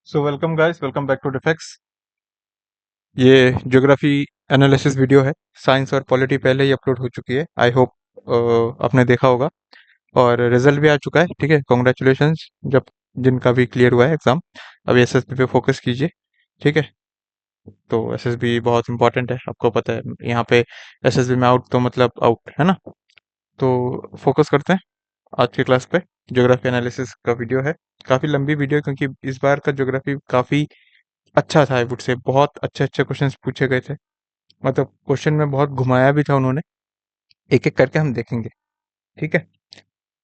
So welcome guys, welcome back to Defex. ये geography analysis video है। Science और polity पहले ही अपलोड हो चुकी है। आई होप आपने देखा होगा और रिजल्ट भी आ चुका है। ठीक है, कॉन्ग्रेचुलेशंस जब जिनका भी क्लियर हुआ है एग्जाम। अभी एसएसबी पे फोकस कीजिए। ठीक है, तो एसएसबी बहुत इंपॉर्टेंट है, आपको पता है। यहाँ पे एसएसबी में आउट तो मतलब आउट है ना। तो फोकस करते हैं आज की क्लास पे। ज्योग्राफी एनालिसिस का वीडियो है, काफ़ी लंबी वीडियो है क्योंकि इस बार का ज्योग्राफी काफ़ी अच्छा था। आई वुड से बहुत अच्छे अच्छे क्वेश्चंस पूछे गए थे। मतलब क्वेश्चन में बहुत घुमाया भी था उन्होंने। एक एक करके हम देखेंगे। ठीक है,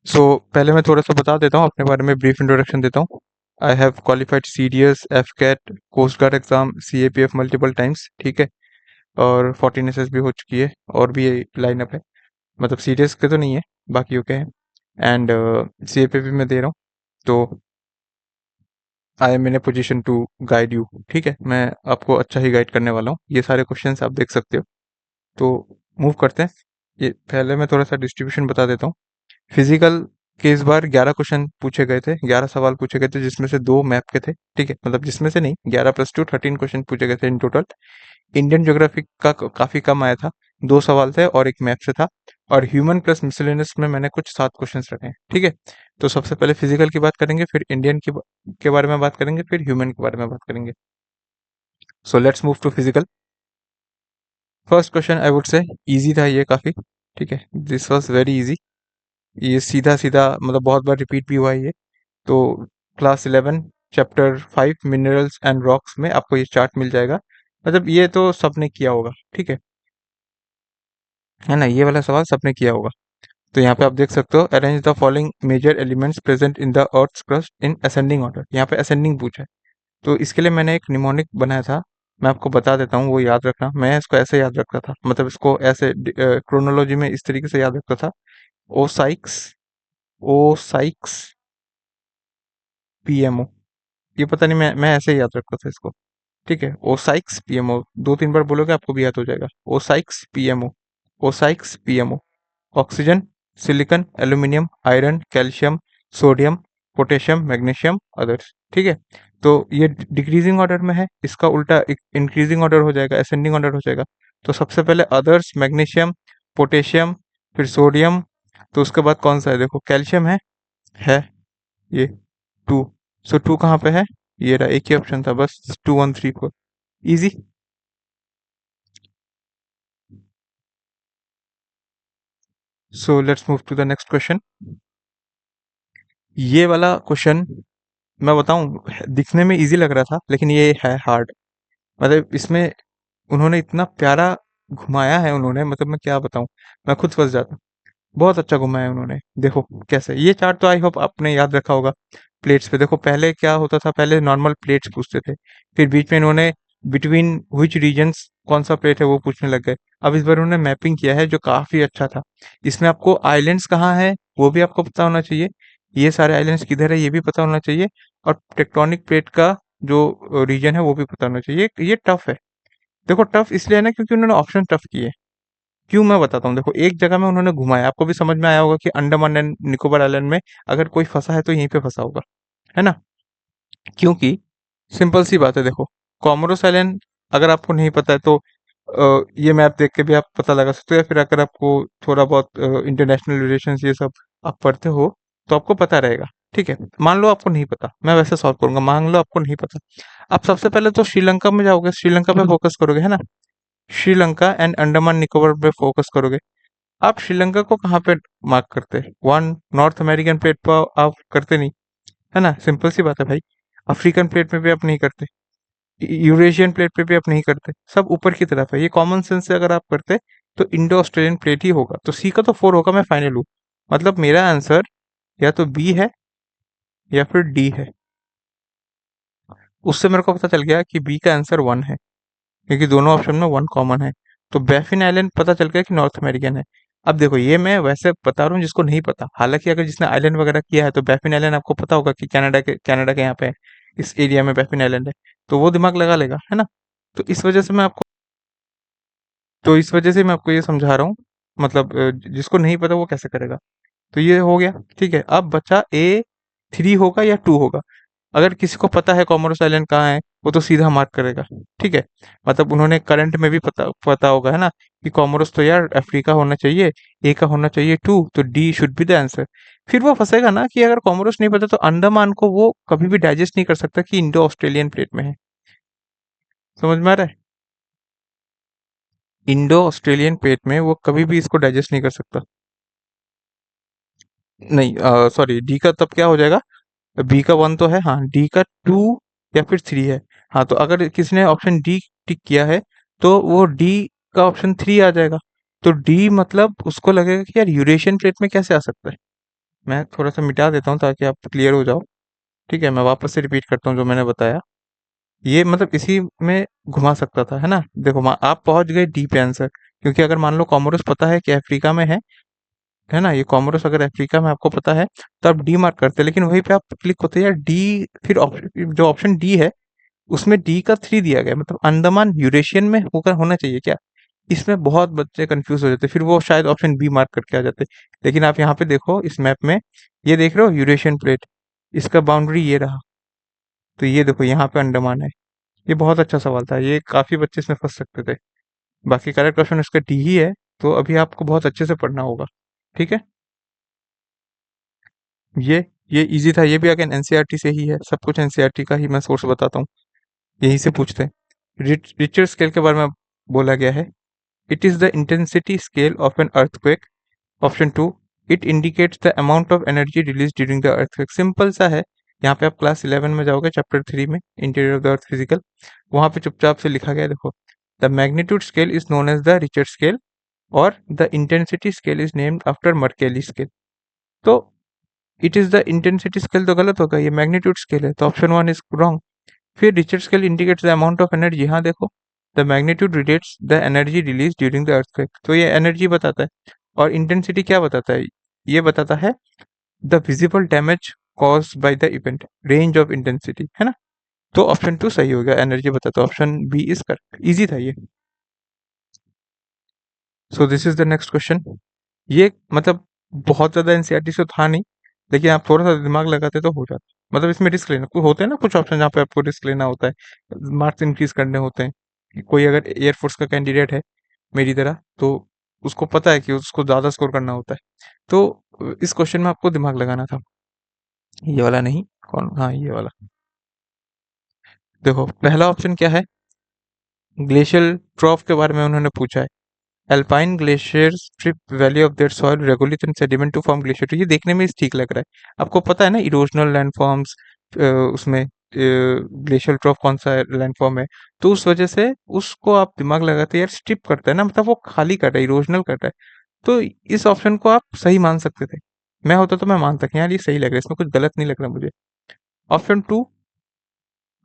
सो पहले मैं थोड़ा सा बता देता हूँ अपने बारे में, ब्रीफ इंट्रोडक्शन देता हूँ। I have qualified CDS, AFCAT, coast guard exam, CAPF multiple times. ठीक है, और 14 एसएस भी हो चुकी है और भी लाइनअप है। मतलब सीडीएस के तो नहीं है, बाकियों के हैं। एंड सीएपीएफ भी मैं दे रहा हूँ। तो I am in a position to guide you. ठीक है, मैं आपको अच्छा ही गाइड करने वाला हूँ। ये सारे क्वेश्चंस आप देख सकते हो। तो मूव करते हैं। ये पहले मैं थोड़ा सा डिस्ट्रीब्यूशन बता देता हूँ। फिजिकल के इस बार 11 क्वेश्चन पूछे गए थे, 11 सवाल पूछे गए थे, जिसमें से 2 मैप के थे। ठीक है, मतलब जिसमें से नहीं, 11 प्लस 2 13 क्वेश्चन पूछे गए थे इन टोटल। इंडियन ज्योग्राफी का काफी कम आया था, 2 सवाल थे और एक मैप से था। और ह्यूमन प्लस मिसलेनियस में मैंने कुछ 7 क्वेश्चन रखे हैं। ठीक है, तो सबसे पहले फिजिकल की बात करेंगे, फिर इंडियन के बारे में बात करेंगे, फिर ह्यूमन के बारे में बात करेंगे। So let's move to physical. First question I would say easy था ये काफी। ठीक है, दिस वाज वेरी इजी। ये सीधा सीधा मतलब बहुत बार रिपीट भी हुआ है ये। तो class 11 chapter 5 minerals and rocks में आपको ये चार्ट मिल जाएगा। मतलब ये तो सबने किया होगा। ठीक है ना, ये वाला सवाल सबने किया होगा। तो यहाँ पे आप देख सकते हो, arrange the following major elements present in the earth's crust in ascending order. यहाँ पे असेंडिंग पूछा है, तो इसके लिए मैंने एक निमोनिक बनाया था। मैं आपको बता देता हूँ, वो याद रखना। मैं इसको ऐसे याद रखता था, मतलब इसको ऐसे क्रोनोलॉजी में इस तरीके से याद रखता था। ओसाइक्स, ओसाइक्स पीएमओ। ये पता नहीं, मैं ऐसे ही याद रखता था इसको। ठीक है, ओसाइक्स पीएमओ 2-3 बार बोलोगे आपको भी याद हो जाएगा। ओसाइक्स पीएमओ, ओसाइक्स PMO. Oxygen, silicon, aluminium, iron, calcium, sodium, potassium, magnesium, others. ठीक है, तो ये डिक्रीजिंग ऑर्डर में है, इसका उल्टा इंक्रीजिंग ऑर्डर हो जाएगा, असेंडिंग ऑर्डर हो जाएगा। तो सबसे पहले अदर्स, मैग्नीशियम, पोटेशियम, फिर सोडियम। तो उसके बाद कौन सा है, देखो कैल्शियम है ये 2। सो 2 कहाँ पे है, ये रहा, एक ही ऑप्शन था बस, 2 1 3 4। Easy. So let's move to the next question. ये वाला क्वेश्चन मैं बताऊं, दिखने में इजी लग रहा था लेकिन ये है हार्ड। मतलब इसमें उन्होंने इतना प्यारा घुमाया है उन्होंने, मतलब मैं क्या बताऊं, मैं खुद फंस जाता। बहुत अच्छा घुमाया है उन्होंने। देखो कैसे, ये चार्ट तो आई होप आपने याद रखा होगा। प्लेट्स पे देखो, पहले क्या होता था, पहले नॉर्मल प्लेट्स पूछते थे, फिर बीच में इन्होंने बिटवीन व्हिच रीजन्स कौन सा प्लेट है वो पूछने लग गए। अब इस बार उन्होंने मैपिंग किया है जो काफी अच्छा था। इसमें आपको आइलैंड्स कहाँ है वो भी आपको पता होना चाहिए, ये सारे आइलैंड्स किधर है ये भी पता होना चाहिए, और टेक्टोनिक प्लेट का जो रीजन है वो भी पता होना चाहिए। ये टफ है। देखो टफ इसलिए है ना क्योंकि उन्होंने ऑप्शन टफ किए। क्यों, मैं बताता हूँ। देखो एक जगह में उन्होंने घुमाया, आपको भी समझ में आया होगा कि अंडमान एंड निकोबार आइलैंड में अगर कोई फंसा है तो यहीं पे फंसा होगा, है ना। क्योंकि सिंपल सी बात है, देखो कॉमोरोस आइलैंड अगर आपको नहीं पता है तो ये मैप देख के भी आप पता लगा सकते हो, या फिर अगर आपको थोड़ा बहुत इंटरनेशनल रिलेशंस ये सब आप पढ़ते हो तो आपको पता रहेगा। ठीक है, मान लो आपको नहीं पता, मैं वैसे सॉल्व करूंगा। मान लो आपको नहीं पता, आप सबसे पहले तो श्रीलंका में जाओगे, श्रीलंका पे फोकस करोगे, है ना। श्रीलंका एंड अंडमान निकोबार पे फोकस करोगे। आप श्रीलंका को कहाँ पे मार्क करते हैं, वन नॉर्थ अमेरिकन प्लेट पर आप करते नहीं, है ना, सिंपल सी बात है भाई। अफ्रीकन प्लेट में भी आप नहीं करते, यूरेशियन प्लेट पे भी आप नहीं करते, सब ऊपर की तरफ है। ये कॉमन सेंस से अगर आप करते तो इंडो ऑस्ट्रेलियन प्लेट ही होगा। तो सी का तो 4 होगा, मैं फाइनल हूँ। मतलब मेरा आंसर या तो बी है या फिर डी है। उससे मेरे को पता चल गया कि बी का आंसर 1 है, क्योंकि दोनों ऑप्शन में 1 कॉमन है। तो बैफिन आइलैंड पता चल गया कि नॉर्थ अमेरिकन है। अब देखो ये मैं वैसे बता रहा हूँ जिसको नहीं पता, हालांकि अगर जिसने आइलैंड वगैरह किया है तो बैफिन आइलैंड आपको पता होगा कि कनाडा के यहाँ पे है, इस एरिया में बैफिन आइलैंड है। तो वो दिमाग लगा लेगा, है ना। तो इस वजह से मैं आपको तो इस वजह से मैं आपको ये समझा रहा हूँ। मतलब जिसको नहीं पता वो कैसे करेगा। तो ये हो गया। ठीक है, अब बचा ए 3 होगा या 2 होगा। अगर किसी को पता है कोमोरोस आइलैंड कहाँ है, वो तो सीधा मार्क करेगा, ठीक है। मतलब उन्होंने करंट में भी पता पता होगा, है ना, कि कोमोरोस तो यार अफ्रीका होना चाहिए, ए का होना चाहिए 2, तो D should be the answer. फिर वो फंसेगा ना कि अगर कोमोरोस नहीं पता तो अंडमान को वो कभी भी डाइजेस्ट नहीं कर सकता कि इंडो ऑस्ट्रेलियन प्लेट में है। समझ में आ रहा है? इंडो ऑस्ट्रेलियन प्लेट में वो कभी भी इसको डाइजेस्ट नहीं कर सकता। नहीं, सॉरी, डी का तब क्या हो जाएगा, बी का 1 तो है, हाँ, डी का 2 या फिर 3 है। हाँ, तो अगर किसी ने ऑप्शन डी टिक किया है तो वो डी का ऑप्शन 3 आ जाएगा। तो डी मतलब उसको लगेगा कि यार यूरेशियन प्लेट में कैसे आ सकता है। मैं थोड़ा सा मिटा देता हूँ ताकि आप क्लियर हो जाओ। ठीक है, मैं वापस से रिपीट करता हूँ जो मैंने बताया। ये मतलब इसी में घुमा सकता था, है ना। देखो आप पहुंच गए डी पे आंसर, क्योंकि अगर मान लो कोमोरोस पता है कि अफ्रीका में है ना, ये कोमोरोस अगर अफ्रीका में आपको पता है तो आप डी मार्क करते, लेकिन वहीं पे आप क्लिक होते हैं यार डी, फिर जो ऑप्शन डी है उसमें डी का 3 दिया गया है, मतलब अंडमान यूरेशियन में होकर होना चाहिए क्या। इसमें बहुत बच्चे कंफ्यूज हो जाते, फिर वो शायद ऑप्शन बी मार्क करके आ जाते। लेकिन आप यहाँ पे देखो इस मैप में, ये देख रहे हो यूरेशियन प्लेट, इसका बाउंड्री ये रहा, तो ये देखो यहाँ पे अंडमान है। ये बहुत अच्छा सवाल था, ये काफी बच्चे इसमें फंस सकते थे। बाकी करेक्ट ऑप्शन इसका डी ही है, तो अभी आपको बहुत अच्छे से पढ़ना होगा। ठीक है, ये ये इजी था, ये भी अगेन एनसीईआरटी से ही है, सब कुछ एनसीईआरटी का ही मैं सोर्स बताता हूँ, यहीं से पूछते हैं। रिचर स्केल के बारे में बोला गया है, it is the intensity scale of an earthquake. Option 2, it indicates the amount of energy release during the earthquake. Simple सा है, यहाँ पे आप क्लास 11 में जाओगे चैप्टर 3 में interior of the earth physical, वहां पे चुपचाप से लिखा गया है, देखो, the magnitude scale is known as the Richter scale और the intensity scale is named after Mercalli scale. तो it is the intensity scale तो गलत होगा, ये मैग्नीट्यूड स्केल है, तो ऑप्शन 1 इज रॉन्ग। फिर Richter scale indicates the amount of energy, हाँ देखो, the magnitude relates the energy release during the earthquake, तो ये एनर्जी बताता है। और इंटेंसिटी क्या बताता है, ये बताता है the visible damage cause by the event, range of intensity, है ना। तो ऑप्शन 2 सही हो गया, एनर्जी बताता है, option B is correct, easy था ये। So this is the next question. ये मतलब बहुत ज़्यादा एनसीईआरटी से था नहीं, लेकिन आप थोड़ा सा दिमाग लगाते तो हो जाता। मतलब इसमें रिस्क लेना, कुछ होते हैं ना कुछ ऑप्शन जहाँ पे आपको रिस्क लेना होता है, मार्क्स इंक्रीज करने होते हैं। कि कोई अगर एयरफोर्स का कैंडिडेट है मेरी तरह, तो उसको पता है कि उसको ज़्यादा स्कोर करना होता है। तो इस क्वेश्चन में आपको दिमाग लगाना था। ये वाला नहीं, कौन, हाँ ये वाला। देखो पहला ऑप्शन क्या है, ग्लेशियल ट्रॉफ के बारे में उन्होंने पूछा है। Alpine glaciers strip valley of their soil regolith and sediment to form glacier, तो ये देखने में ठीक लग रहा है। आपको पता है ना इरोजनल लैंडफॉर्म्स, उसमें ग्लेशियल ट्रॉफ कौन सा लैंडफॉर्म है, तो उस वजह से उसको आप दिमाग लगाते हैं यार, स्ट्रिप करता है ना, मतलब वो खाली कर रहा है, इरोजनल कर रहा है। तो इस ऑप्शन को आप सही मान सकते थे, मैं होता तो मैं मानता कि यार ये सही लग रहा है, इसमें कुछ गलत नहीं लग रहा मुझे। ऑप्शन 2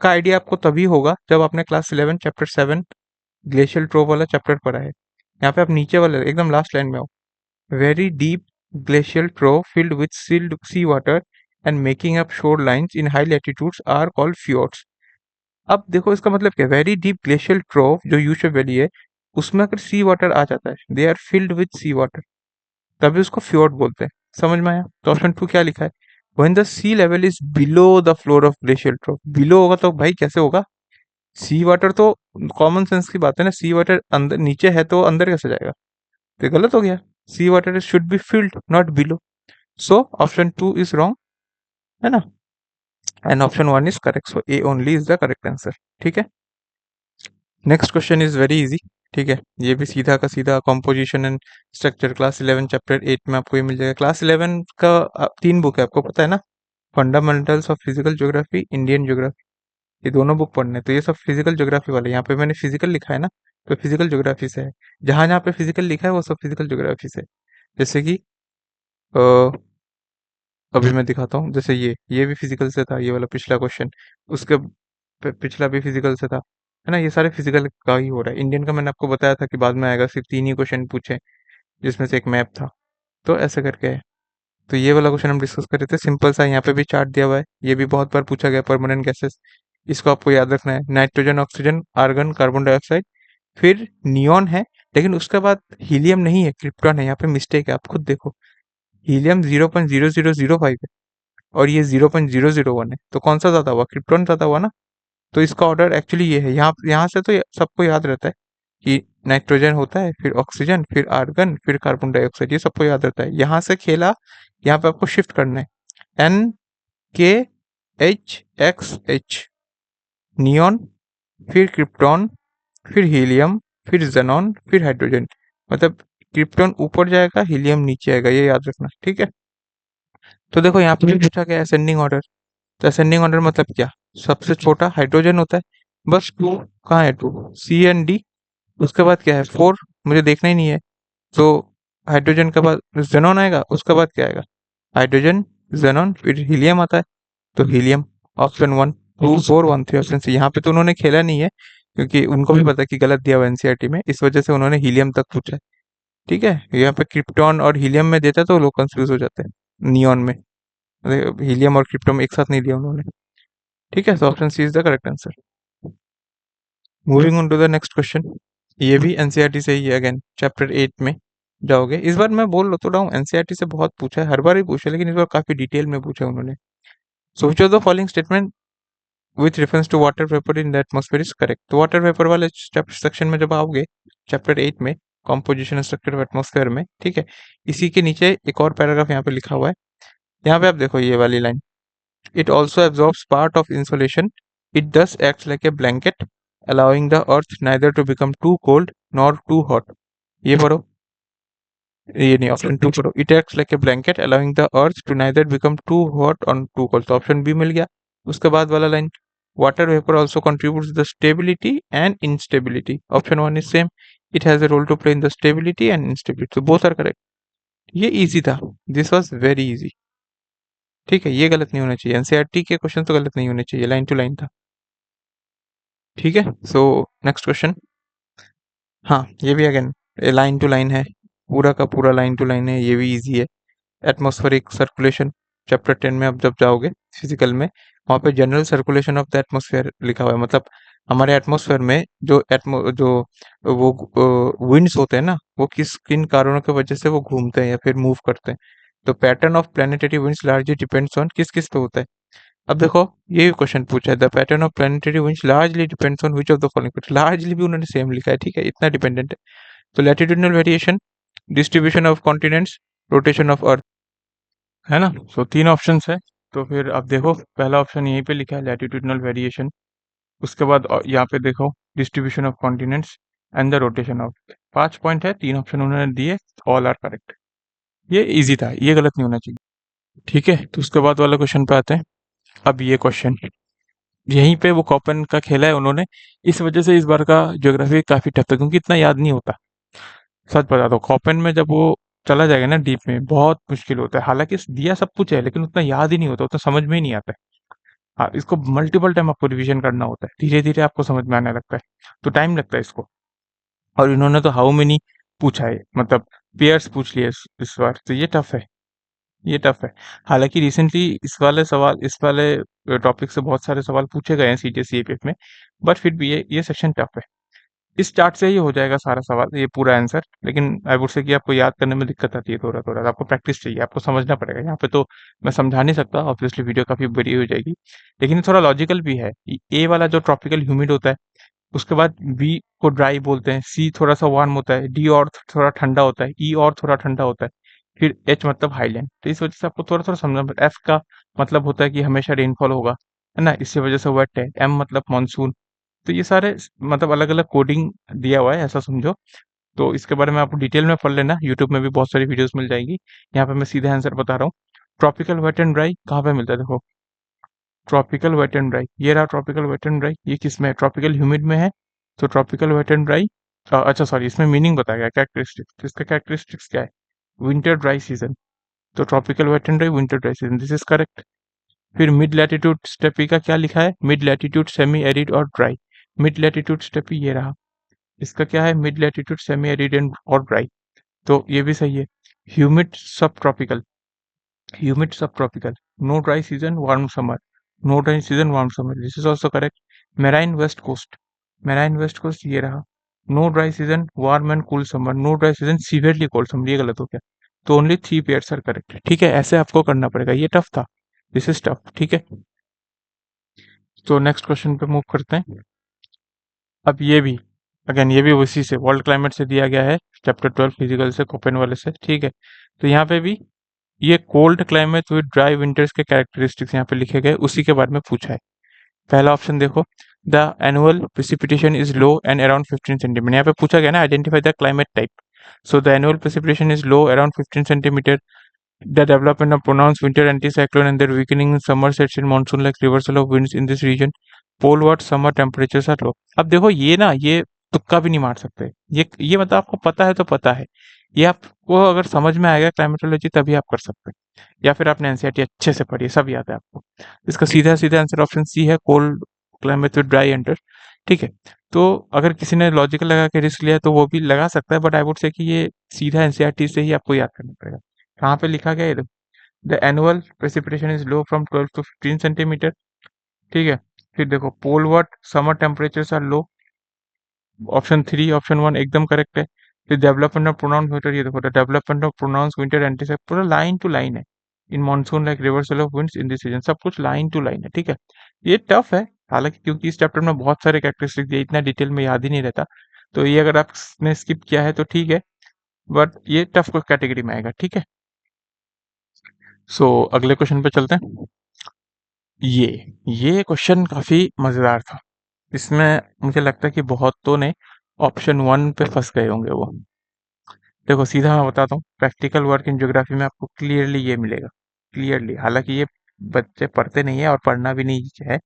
का आइडिया आपको तभी होगा जब आपने क्लास 11 चैप्टर 7 ग्लेशियल ट्रॉफ वाला चैप्टर पढ़ा है। यहाँ पे आप नीचे वाले एकदम लास्ट लाइन में हो, very deep glacial trough filled with sealed seawater and making up shorelines in high latitudes are called fjords। अब देखो इसका मतलब क्या है, वेरी डीप ग्लेशियल ट्रोव जो यूशेप वैली है, उसमें अगर सी वाटर आ जाता है, they are filled with sea water, तभी उसको फ्योर्ड बोलते हैं। समझ में आया? तो ऑप्शन 2 क्या लिखा है, when the sea level is below the floor of glacial trough, below होगा तो भाई कैसे होगा, सी वाटर तो कॉमन सेंस की बात है ना, सी वाटर अंदर नीचे है तो अंदर कैसे जाएगा, तो ये गलत हो गया। Sea water should be filled not below, so option 2 is wrong, है ना, and option 1 is correct, so A only is the correct answer. ठीक है, next question is very easy. ठीक है, ये भी सीधा का सीधा composition and structure class 11 chapter 8 में आपको ये मिल जाएगा। क्लास 11 का 3 बुक है, आपको पता है ना, fundamentals of physical geography, Indian geography, ये दोनों बुक पढ़ने हैं। तो ये सब फिजिकल ज्योग्राफी वाले, यहाँ पे मैंने फिजिकल लिखा है ना, तो फिजिकल ज्योग्राफी से है। जहाँ जहाँ पे फिजिकल लिखा है वो सब फिजिकल ज्योग्राफी से है। जैसे कि अभी मैं दिखाता हूँ, जैसे ये भी फिजिकल से था, ये वाला पिछला क्वेश्चन, उसके पिछला भी फिजिकल से था, है ना, ये सारे फिजिकल का ही हो रहा है। इंडियन का मैंने आपको बताया था कि बाद में आएगा, सिर्फ 3 ही क्वेश्चन पूछे, जिसमें से एक मैप था, तो ऐसे करके है। तो ये वाला क्वेश्चन हम डिस्कस कर रहे थे, सिंपल सा, यहाँ पे भी चार्ट दिया हुआ है, ये भी बहुत बार पूछा गया, परमानेंट गैसेस, इसको आपको याद रखना है, nitrogen, oxygen, argon, carbon dioxide, फिर नियॉन है, लेकिन उसके बाद हीलियम नहीं है, क्रिप्टॉन है, यहाँ पे मिस्टेक है, आप खुद देखो, हीलियम 0.0005 है, और ये 0.001 है, तो कौन सा ज़्यादा हुआ? क्रिप्टॉन ज़्यादा हुआ ना। तो इसका ऑर्डर एक्चुअली ये है। यहाँ यहाँ से तो सबको याद रहता है कि नाइट्रोजन होता है, फिर ऑक्सीजन, फिर आर्गन, फिर कार्बन डाइऑक्साइड, ये सबको याद रहता है। यहाँ से खेला, यहाँ पे आपको शिफ्ट करना है। NKHXH, नियॉन, फिर क्रिप्टॉन, फिर हीलियम, फिर जेनॉन, फिर हाइड्रोजन। मतलब क्रिप्टॉन ऊपर जाएगा, हीलियम नीचे आएगा, ये याद रखना, ठीक है। तो देखो यहाँ पे भी पूछा गया असेंडिंग ऑर्डर। तो असेंडिंग ऑर्डर मतलब क्या? सबसे छोटा हाइड्रोजन होता है, बस टू। कहाँ है टू? C and D। उसके बाद क्या है? फोर। मुझे देखना ही नहीं है। तो हाइड्रोजन के बाद जेनॉन आएगा, उसके बाद क्या आएगा? हाइड्रोजन, जेनॉन, फिर हीलियम आता है। तो हीलियम। Option 1 2 4 1 3 option C. यहाँ पे तो उन्होंने खेला नहीं है, क्योंकि उनको भी पता है कि गलत दिया हुआ एनसीईआरटी में, इस वजह से उन्होंने हीलियम तक पूछा है। ठीक है, यहाँ पे क्रिप्टॉन और हीलियम में देता तो लोग कंफ्यूज हो जाते हैं नियॉन में। हीलियम और क्रिप्टॉन एक साथ नहीं दिया उन्होंने। ठीक है, तो option C is the correct answer. Moving on to the next question. ये भी एनसीईआरटी से ही है, अगेन चैप्टर 8 में जाओगे। इस बार मैं बोल तो रहा हूँ एनसीईआरटी से बहुत पूछा है, हर बार ही पूछा है, लेकिन इस बार काफी डिटेल में पूछा है उन्होंने। So which of the following statement with reference to water vapour in the atmosphere is correct? तो वाटर वेपर वाले सेक्शन में जब आओगे, चैप्टर 8 में, कॉम्पोजिशन स्ट्रक्चर ऑफ एटमॉस्फेयर में, ठीक है, इसी के नीचे एक और पैराग्राफ यहाँ पे लिखा हुआ है। यहाँ पे आप देखो ये वाली line, it also absorbs part of insulation, it thus acts like a blanket allowing the earth neither to become too cold nor too hot। ये पढ़ो, ये नहीं, ऑप्शन 2 पढ़ो, it acts like a blanket allowing the earth to neither become too hot और too cold. तो option B मिल गया। उसके बाद वाला line, water vapour also contributes the stability and instability. Option 1 is same, it has a role to play in the stability and instability. तो both are correct. ये easy था, this was very easy. ठीक है, ये गलत नहीं होना चाहिए, एनसीईआरटी के क्वेश्चन तो गलत नहीं होने चाहिए, लाइन टू लाइन था। ठीक है, सो नेक्स्ट क्वेश्चन। हाँ, ये भी अगेन लाइन टू लाइन है, पूरा का पूरा लाइन टू लाइन है, ये भी इजी है। एटमॉस्फेरिक सर्कुलेशन, चैप्टर 10 में आप जब जाओगे फिजिकल में, वहाँ पे general circulation of the atmosphere लिखा हुआ है। मतलब हमारे एटमॉस्फेयर में जो एटमो जो वो विंड्स होते हैं ना, वो किस किन कारणों की वजह से वो घूमते हैं या फिर मूव करते हैं। तो pattern of planetary winds largely depends on किस किस पे होता है। अब देखो, ये भी क्वेश्चन पूछा है, the pattern of planetary winds largely depends on which of the following. Largely भी उन्होंने सेम लिखा है, ठीक है, इतना डिपेंडेंट है। तो latitudinal variation, distribution of continents, rotation of earth, है ना। सो तीन ऑप्शंस है। तो फिर अब देखो, पहला ऑप्शन यहीं पे लिखा है लैटिट्यूडनल वेरिएशन। उसके बाद यहाँ पे देखो distribution of continents and the rotation of. 5 point है, तीन ऑप्शन उन्होंने दिए, ऑल आर करेक्ट। ये इजी था, ये गलत नहीं होना चाहिए। ठीक है, तो उसके बाद वाला क्वेश्चन पे आते हैं। अब ये क्वेश्चन यहीं पे वो कॉपन का खेला है उन्होंने, इस वजह से इस बार का ज्योग्राफी काफी टफ था, क्योंकि इतना याद नहीं होता। सच बता दो, कॉपन में जब वो चला जाएगा ना डीप में, बहुत मुश्किल होता है। हालांकि दिया सब कुछ है, लेकिन उतना याद ही नहीं होता, उतना समझ में ही नहीं आता है। हाँ, इसको मल्टीपल टाइम आपको रिवीजन करना होता है, धीरे धीरे आपको समझ में आने लगता है, तो टाइम लगता है इसको। और इन्होंने तो हाउ मेनी पूछा है, मतलब पेयर्स पूछ लिए इस बार, तो ये टफ है, ये टफ है। हालांकि रिसेंटली इस वाले टॉपिक से बहुत सारे सवाल पूछे गए हैं सीटीएस ईपीएफ में, बट फिर भी ये सेक्शन टफ है। इस चार्ट से ही हो जाएगा सारा सवाल, ये पूरा आंसर, लेकिन आई वुड से कि आपको याद करने में दिक्कत आती है, थोड़ा थोड़ा आपको प्रैक्टिस चाहिए, आपको समझना पड़ेगा। यहाँ पे तो मैं समझा नहीं सकता, ऑब्वियसली वीडियो काफी बड़ी हो जाएगी, लेकिन ये थोड़ा लॉजिकल भी है। ए वाला जो ट्रॉपिकल ह्यूमिड होता है, उसके बाद बी को ड्राई बोलते हैं, सी थोड़ा सा वार्म होता है, डी और थोड़ा ठंडा होता है, ई और थोड़ा ठंडा होता है, फिर एच मतलब हाईलैंड। तो इस वजह से आपको थोड़ा थोड़ा समझना। एफ का मतलब होता है कि हमेशा रेनफॉल होगा, है ना, इसी वजह से वेट है। एम मतलब मानसून। तो ये सारे मतलब अलग अलग कोडिंग दिया हुआ है, ऐसा समझो। तो इसके बारे में आपको डिटेल में पढ़ लेना, यूट्यूब में भी बहुत सारी वीडियोस मिल जाएगी। यहाँ पे मैं सीधे आंसर बता रहा हूँ। ट्रॉपिकल वेट एंड ड्राई कहाँ पे मिलता है? देखो, ट्रॉपिकल वेट एंड ड्राई, ये रहा ट्रॉपिकल वेट एंड ड्राई। ये किस में है? ट्रॉपिकल ह्यूमिड में है। तो ट्रॉपिकल वेट एंड ड्राई, अच्छा सॉरी, इसमें मीनिंग बताया गया, कैरेक्टरिस्टिक्स। तो इसका कैरेक्टरिस्टिक्स क्या है? Winter dry season. तो tropical wet and dry, winter dry season, this is correct. फिर मिड लैटिट्यूड स्टेपी का क्या लिखा है? मिड लैटिट्यूड सेमी एरिड और ड्राई। मिड लैटिट्यूड स्टेपी ये रहा, इसका क्या है? Mid latitude semi arid and और ड्राई। तो ये भी सही है। Humid sub tropical, humid sub tropical, no dry season, warm summer, no dry season, warm summer, this is also correct. Marine west coast, marine west coast ये रहा, no dry season, warm and cool summer, no dry season, severely cold summer, ये गलत हो गया। तो only 3 pairs are correct. ठीक है, ऐसे आपको करना पड़ेगा, ये टफ था, दिस इज टफ, ठीक है। तो नेक्स्ट क्वेश्चन पे मूव करते हैं। अब ये भी अगेन ये भी उसी से वर्ल्ड क्लाइमेट से दिया गया है, चैप्टर 12 फिजिकल से, कोपेन वाले से, ठीक है। तो यहाँ पे भी ये cold climate with dry winters के कैरेक्टरिस्टिक्स यहाँ पे लिखे गए, उसी के बारे में पूछा है। पहला ऑप्शन देखो, the annual precipitation is low and around 15 centimetre. यहाँ पे पूछा गया ना, identify the climate type. So the annual precipitation is low around 15 centimetre. The development of pronounced winter anticyclone and their weakening in summer sets in monsoon like reversal of winds in this region. Poleward summer temperatures are low. अब देखो ये ना, ये तुक्का भी नहीं मार सकते। ये मतलब आपको पता है तो पता है। ये आपको अगर समझ में आएगा क्लाइमेटोलॉजी तभी आप कर सकते हैं, या फिर आपने एनसीईआरटी अच्छे से पढ़ी है, सब याद है आपको। इसका सीधा सीधा आंसर ऑप्शन सी है, cold climate with dry enter, ठीक है। तो अगर किसी ने लॉजिकल लगा के रिस्क लिया तो वो भी लगा सकता है, बट आई वुड से कि ये सीधा एनसीईआरटी से ही आपको याद करना पड़ेगा। कहाँ पे लिखा गया है, the annual precipitation is low from 12 to 15 centimetre, ठीक है। फिर देखो poleward summer temperatures are low, option 3 option 1 एकदम करेक्ट है। फिर डेवलपमेंट ऑफ प्रोनाउंस विंटर, ये देखो the development of pronounce winter anticyclone, पूरा लाइन टू लाइन है। In monsoon like reversal of winds in this season, सब कुछ लाइन टू लाइन है, ठीक है। ये टफ है हालांकि, क्योंकि इस चैप्टर में बहुत सारे कैरेक्टरिस्टिक दिए, इतना डिटेल में याद ही नहीं रहता। तो ये अगर आपने स्किप किया है तो ठीक है, बट ये टफ कैटेगरी में आएगा, ठीक है। सो अगले क्वेश्चन पे चलते हैं। ये ये क्वेश्चन काफी मजेदार था। इसमें मुझे लगता है कि बहुतों ने ऑप्शन 1 पे फंस गए होंगे वो। देखो सीधा मैं बताता हूँ, प्रैक्टिकल वर्क इन ज्योग्राफी में आपको क्लियरली ये मिलेगा, क्लियरली। हालांकि ये बच्चे पढ़ते नहीं है और पढ़ना भी नहीं है,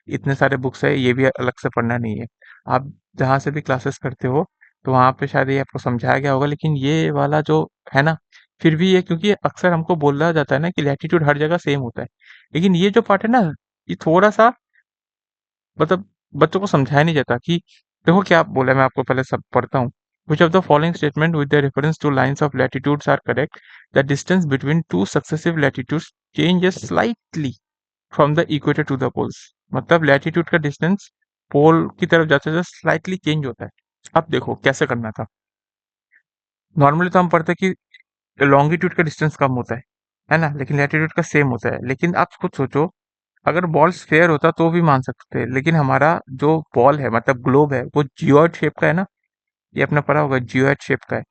इतने सारे बुक्स है, ये भी अलग से पढ़ना नहीं है। आप जहाँ से भी क्लासेस करते हो तो वहाँ पे शायद ये आपको समझाया गया होगा, लेकिन ये वाला जो है ना, फिर भी ये, क्योंकि अक्सर हमको बोला जाता है ना कि लैटिट्यूड हर जगह सेम होता है, लेकिन ये जो पार्ट है ना, ये थोड़ा सा मतलब बच्चों को समझाया नहीं जाता कि देखो क्या बोला है। मैं आपको पहले सब पढ़ता हूँ। Which of the following statement with the reference to lines of latitudes are correct, the distance between two successive latitudes changes slightly from the equator to the poles. मतलब लैटिट्यूड का डिस्टेंस पोल की तरफ जाते जाते slightly change होता है। अब देखो कैसे करना था। नॉर्मली तो हम पढ़ते हैं कि लॉन्गिट्यूड का डिस्टेंस कम होता है ना, लेकिन लैटिट्यूड का सेम होता है। लेकिन आप खुद सोचो, अगर बॉल स्फेयर होता तो भी मान सकते हैं, लेकिन हमारा जो बॉल है मतलब ग्लोब है वो जियोइड शेप का है ना, ये अपने पढ़ा होगा, जियोइड शेप का है,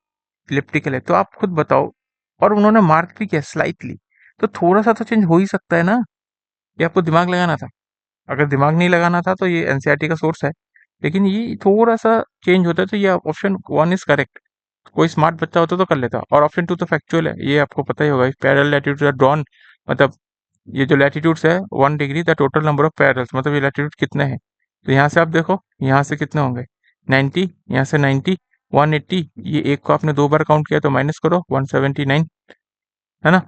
इलिप्टिकल है। तो आप खुद बताओ, और उन्होंने मार्क भी किया स्लाइटली, तो थोड़ा सा तो चेंज हो ही सकता है ना। ये आपको दिमाग लगाना था। अगर दिमाग नहीं लगाना था तो ये एनसीईआरटी का सोर्स है, लेकिन ये थोड़ा सा चेंज होता है, तो ये ऑप्शन 1 इज करेक्ट। कोई स्मार्ट बच्चा होता तो कर लेता। और ऑप्शन 2 तो फैक्चुअल है, ये आपको पता ही होगा, पैरेलल लैटिट्यूड आर ड्रॉन। मतलब ये जो लैटिट्यूड्स है 1 degree the total number of parallels, मतलब ये लैटिट्यूड कितने हैं। तो यहाँ से आप देखो, यहाँ से कितने होंगे 90, यहाँ से 90, 180, ये एक को आपने 2 बार काउंट किया तो माइनस करो 179, है ना।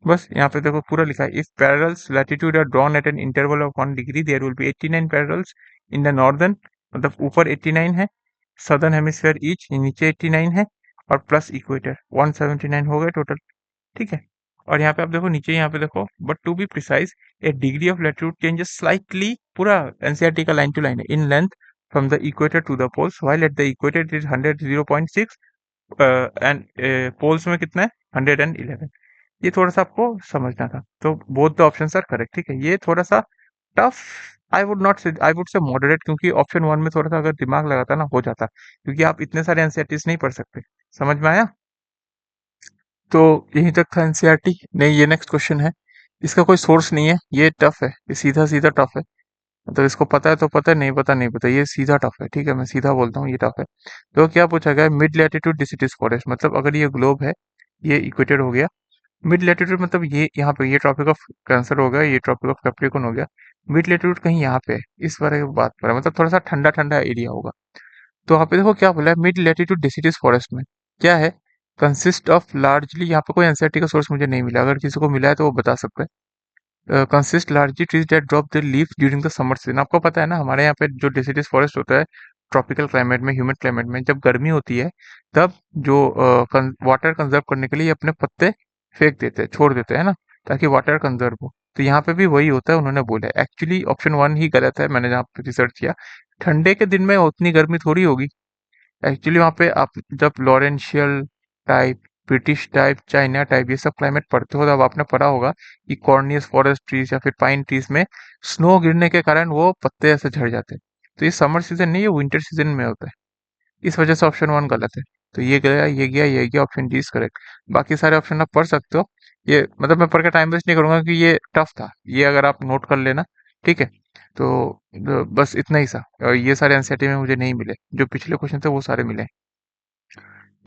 बस यहाँ पे देखो पूरा लिखा है, if parallels latitude are drawn at an interval of 1 degree there will be 89 parallels in the northern, मतलब ऊपर 89 है, सदर्न हेमिस्फीयर ईच नीचे 89 है, और प्लस इक्वेटर 179 हो गए टोटल, ठीक है। और यहाँ पे आप देखो नीचे, यहाँ पे देखो, but to be precise a degree of latitude changes slightly, पूरा एनसीईआरटी का लाइन टू लाइन है, in length from the equator to the poles, while at the equator it is 100 0.6 and poles में कितना है 111। ये थोड़ा सा आपको समझना था। तो both the options are correct, ठीक है। ये थोड़ा सा टफ, आई वुड नॉट से, आई वुड से मॉडरेट, क्योंकि ऑप्शन 1 में थोड़ा सा अगर दिमाग लगाता ना हो जाता, क्योंकि आप इतने सारे एनसीईआरटीज नहीं पढ़ सकते। समझ में आया। तो यहीं तक था एनसीईआरटी। नहीं, ये नेक्स्ट क्वेश्चन है, इसका कोई सोर्स नहीं है, ये टफ है, ये सीधा सीधा टफ है। मतलब इसको पता है तो पता है, नहीं पता नहीं पता, ये सीधा टफ है, ठीक है। मैं सीधा बोलता हूँ, ये टफ है। तो क्या पूछा गया, मिड लैटिट्यूड डिसिडिस फॉरेस्ट, मतलब अगर ये ग्लोब है, ये इक्वेटर हो गया, मिड लैटिट्यूड मतलब ये यहाँ पे, ये ट्रॉपिक ऑफ कैंसर हो गया, ये ट्रॉपिक ऑफ कैप्रिकॉर्न हो गया, मिड लैटिट्यूड कहीं यहाँ पे है, इस बारे में बात कर रहा है, मतलब थोड़ा सा ठंडा ठंडा एरिया होगा। तो यहाँ पे देखो क्या बोला है, मिड लैटिट्यूड डिसिडिस फॉरेस्ट में क्या है, कंसिस्ट ऑफ लार्जली, यहाँ पे कोई एनसीईआरटी का सोर्स मुझे नहीं मिला, अगर किसी को मिला है तो वो बता सकते हैं। Consist largely trees that drop their leaf during the summer season. आपको पता है ना, हमारे यहाँ पे जो डिसिडिस फॉरेस्ट होता है, ट्रॉपिकल क्लाइमेट में, ह्यूमिड क्लाइमेट में, जब गर्मी होती है तब जो वाटर कंजर्व करने के लिए ये अपने पत्ते फेंक देते हैं, छोड़ देते हैं ना, ताकि वाटर कंजर्व हो। तो यहाँ पे भी वही होता है, उन्होंने बोला है। एक्चुअली ऑप्शन 1 ही गलत है, मैंने जहाँ पे रिसर्च किया। ठंडे के दिन में उतनी गर्मी थोड़ी होगी। एक्चुअली वहाँ पे आप जब Laurentian type British type, China type, ये सब क्लाइमेट पढ़ते हो तब आपने पढ़ा होगा कि कॉर्नियस फॉरेस्ट ट्रीज या फिर पाइन ट्रीज में स्नो गिरने के कारण वो पत्ते ऐसे झड़ जाते हैं। तो ये समर सीजन नहीं, ये विंटर सीजन में होता है। इस वजह से ऑप्शन वन गलत है। तो ये गया, ये गया, ये गया, ऑप्शन डी इज करेक्ट। बाकी सारे ऑप्शन आप पढ़ सकते हो। ये मतलब मैं पढ़ के टाइम वेस्ट नहीं करूंगा क्योंकि ये टफ था, ये अगर आप नोट कर लेना। ठीक है। तो बस इतना ही सा, और ये सारे एनसीईआरटी में मुझे नहीं मिले, जो पिछले क्वेश्चन थे वो सारे मिले।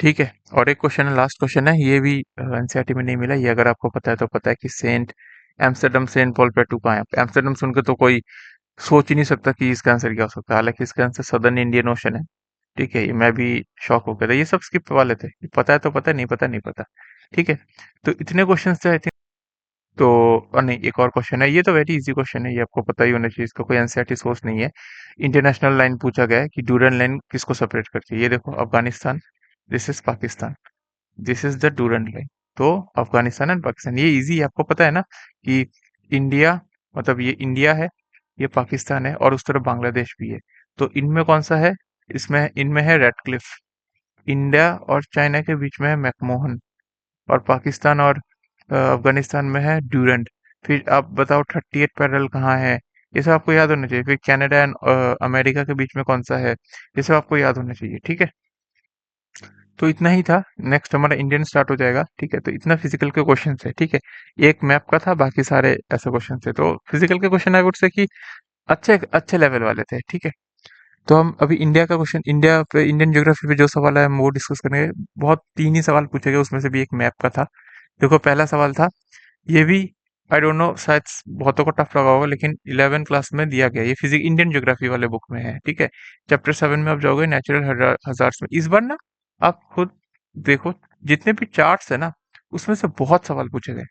ठीक है। और एक क्वेश्चन है, लास्ट क्वेश्चन है, ये भी एनसीईआरटी में नहीं मिला। ये अगर आपको पता है तो पता है कि Saint Amsterdam Saint Paul plateau कहाँ है। एम्स्टर्डम सुन के तो कोई सोच ही नहीं सकता कि इसका आंसर क्या हो सकता है, हालांकि इसका आंसर सदर्न इंडियन ओशन है। ठीक है, ये मैं भी शॉक हो गया था, ये सब स्किप वाले थे। पता है तो पता है, नहीं पता नहीं पता। ठीक है। तो इतने क्वेश्चन थे आई थिंक। तो नहीं, एक और क्वेश्चन है, ये तो वेरी इजी क्वेश्चन है, ये आपको पता ही होना चाहिए, इसका कोई एनसीईआरटी सोर्स नहीं है। इंटरनेशनल लाइन पूछा गया है कि ड्यूरन लाइन किसको सेपरेट करती है। ये देखो, Afghanistan, this is Pakistan, this is the Durand line. तो अफगानिस्तान एंड पाकिस्तान, ये इजी है, आपको पता है ना कि इंडिया, मतलब ये इंडिया है, ये पाकिस्तान है, और उस तरफ बांग्लादेश भी है। तो इनमें कौन सा है? इसमें इनमें है रेडक्लिफ। इंडिया और चाइना के बीच में है मैकमोहन, और पाकिस्तान और अफगानिस्तान में है ड्यूरेंट। फिर आप बताओ 38 पैरल कहाँ है? ये सब आपको याद होना चाहिए। फिर कनाडा एंड अमेरिका के बीच में कौन सा है? ये सब आपको याद होना चाहिए। ठीक है। तो इतना ही था। नेक्स्ट हमारा इंडियन स्टार्ट हो जाएगा। ठीक है। तो इतना फिजिकल के क्वेश्चन है। ठीक है। एक मैप का था, बाकी सारे ऐसे क्वेश्चन थे। तो फिजिकल के क्वेश्चन आई वुड से कि अच्छे अच्छे लेवल वाले थे। ठीक है। तो हम अभी इंडिया का क्वेश्चन, इंडिया पे, इंडियन ज्योग्राफी पे जो सवाल है हम वो डिस्कस करेंगे। बहुत तीन ही सवाल पूछे गए, उसमें से भी एक मैप का था। देखो, पहला सवाल था, ये भी आई डोंट नो, शायद बहुतों को टफ लगा होगा, लेकिन 11 क्लास में दिया गया। ये फिजिक्स इंडियन ज्योग्राफी वाले बुक में है। ठीक है। चैप्टर 7 में आप जाओगे, नेचुरल हजार्ड्स में। इस बार ना आप खुद देखो, जितने भी चार्ट्स है ना, उसमें से बहुत सवाल पूछे गए।